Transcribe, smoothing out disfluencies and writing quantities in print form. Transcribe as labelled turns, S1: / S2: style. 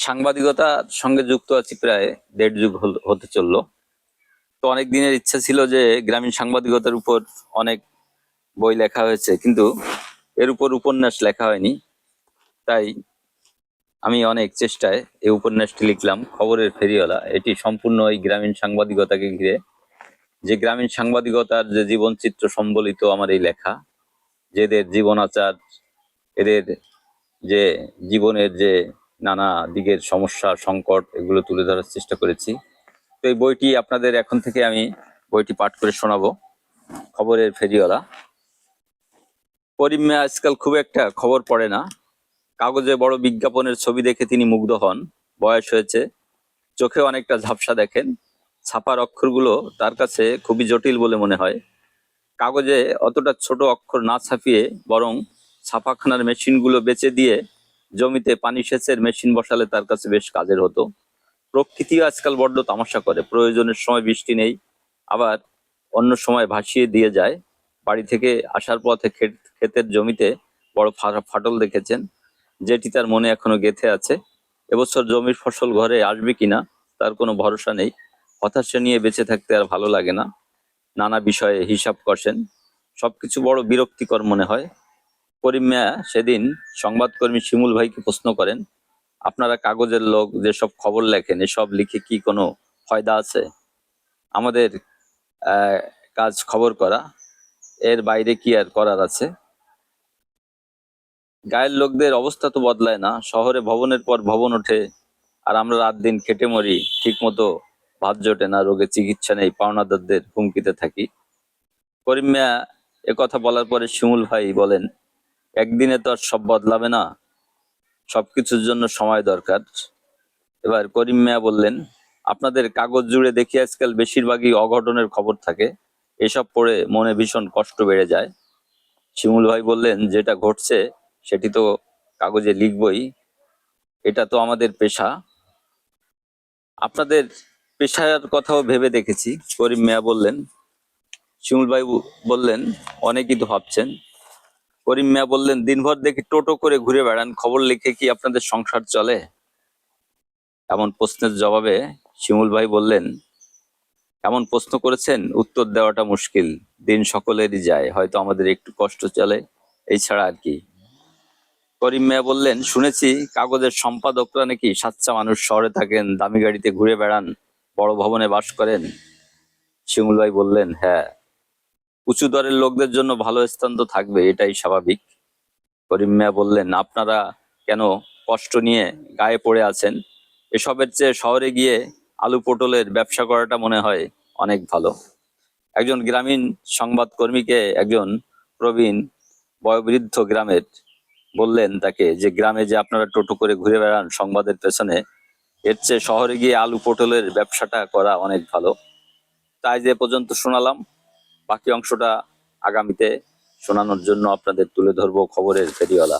S1: সাংবাদিকতার সঙ্গে যুক্ত আছি প্রায় ১.৫ যুগ হতে চললো। তো অনেক দিনের ইচ্ছা ছিল যে গ্রামীণ সাংবাদিকতার উপর অনেক বই লেখা হয়েছে, কিন্তু এর উপর উপন্যাস লেখা হয়নি। তাই আমি অনেক চেষ্টায় এই উপন্যাসটি লিখলাম, খবরের ফেরিওয়ালা। এটি সম্পূর্ণ এই গ্রামীণ সাংবাদিকতাকে ঘিরে, যে গ্রামীণ সাংবাদিকতার যে জীবনচিত্র সম্বলিত আমার এই লেখা, যেদের জীবন আচার, এদের যে জীবনের যে নানা দিকের সমস্যা সংকট, এগুলো তুলে ধরার চেষ্টা করেছি। তো এই বইটি আপনাদের এখন থেকে আমি বইটি পাঠ করে শোনাবো, খবরের ফেরিওয়ালা। করিম মিয়া আজকাল খুব একটা খবর পড়ে না। কাগজে বড় বিজ্ঞাপনের ছবি দেখে তিনি মুগ্ধ হন। বয়স হয়েছে, চোখে অনেকটা ঝাপসা দেখেন। ছাপার অক্ষরগুলো তার কাছে খুবই জটিল বলে মনে হয়। কাগজে অতটা ছোট অক্ষর না ছাপিয়ে বরং ছাপাখানার মেশিনগুলো বেচে দিয়ে জমিতে পানি সেচের মেশিন বসালে তার কাছে বেশ কাজের হতো। প্রকৃতিও আজকাল বড্ড তামাশা করে, প্রয়োজনের সময় বৃষ্টি নেই, আবার অন্য সময় ভাসিয়ে দিয়ে যায়। বাড়ি থেকে আসার পথে ক্ষেতের জমিতে বড় ফাটল দেখেছেন, যেটি তার মনে এখনো গেঁথে আছে। এবছর জমির ফসল ঘরে আসবে কিনা তার কোনো ভরসা নেই। হতাশা নিয়ে বেঁচে থাকতে আর ভালো লাগে না। নানা বিষয়ে হিসাব কষেন, সবকিছু বড় বিরক্তিকর মনে হয়। করিম মিয়া সেদিন সংবাদকর্মী শিমুল ভাইকে প্রশ্ন করেন, আপনারা কাগজের লোক যেসব খবর লেখেন, এসব লিখে কি কোনো ফায়দা আছে? আমাদের কাজ খবর করা, এর বাইরে কি আর করার আছে? গায়ের লোকদের অবস্থা তো বদলায় না, শহরে ভবনের পর ভবন ওঠে, আর আমরা রাত দিন খেটে মরি, ঠিক মতো ভাত জোটে না, রোগে চিকিৎসা নেই, পাওনাদারদের হুমকিতে থাকি। করিম মিয়া কথা বলার পরে শিমুল ভাই বলেন, একদিনে তো আর সব বদলাবে না, সবকিছুর জন্য সময় দরকার। এবার করিম মিয়া বললেন, আপনাদের কাগজ জুড়ে দেখি আজকাল বেশিরভাগই অঘটনের খবর থাকে, এসব পড়ে মনে ভীষণ কষ্ট বেড়ে যায়। শিমুল ভাই বললেন, যেটা ঘটছে সেটি তো কাগজে লিখবই, এটা তো আমাদের পেশা। আপনাদের পেশার কথাও ভেবে দেখেছি, করিম মিয়া বললেন। শিমুল ভাই বললেন, অনেকেই তো ভাবছেন। করিম মিয়া বললেন, দিনভর দেখি টোটো করে ঘুরে বেড়ান, খবর লিখে কি আপনাদের সংসার চলে? এমন প্রশ্নের জবাবে শিমুল ভাই বললেন, এমন প্রশ্ন করেছেন, উত্তর দেওয়াটা মুশকিল। দিন সকলেরই যায়, হয়তো আমাদের একটু কষ্ট চলে, এই ছাড়া আর কি। করিম মিয়া বললেন, শুনেছি কাগজের সম্পাদকরা নাকি সাচ্চা মানুষ, শহরে থাকেন, দামি গাড়িতে ঘুরে বেড়ান, বড় ভবনে বাস করেন। শিমুল ভাই বললেন, হ্যাঁ, উঁচু দরের লোকদের জন্য ভালো স্থান তো থাকবে, এটাই স্বাভাবিক। করিম মিয়া বললেন, আপনারা কেন কষ্ট নিয়ে গায়ে পড়ে আছেন? এসবের চেয়ে শহরে গিয়ে আলু পটলের ব্যবসা করাটা মনে হয় অনেক ভালো। একজন গ্রামীণ সংবাদকর্মীকে একজন প্রবীণ বয়োবৃদ্ধ গ্রামের বললেন তাকে, যে গ্রামে যে আপনারা টোটো করে ঘুরে বেড়ান সংবাদের পেছনে, এর চেয়ে শহরে গিয়ে আলু পটলের ব্যবসাটা করা অনেক ভালো। তাই যে পর্যন্ত শোনালাম, বাকি অংশটা আগামীতে শোনানোর জন্য আপনাদের তুলে ধরবো খবরের ফেরিওয়ালা।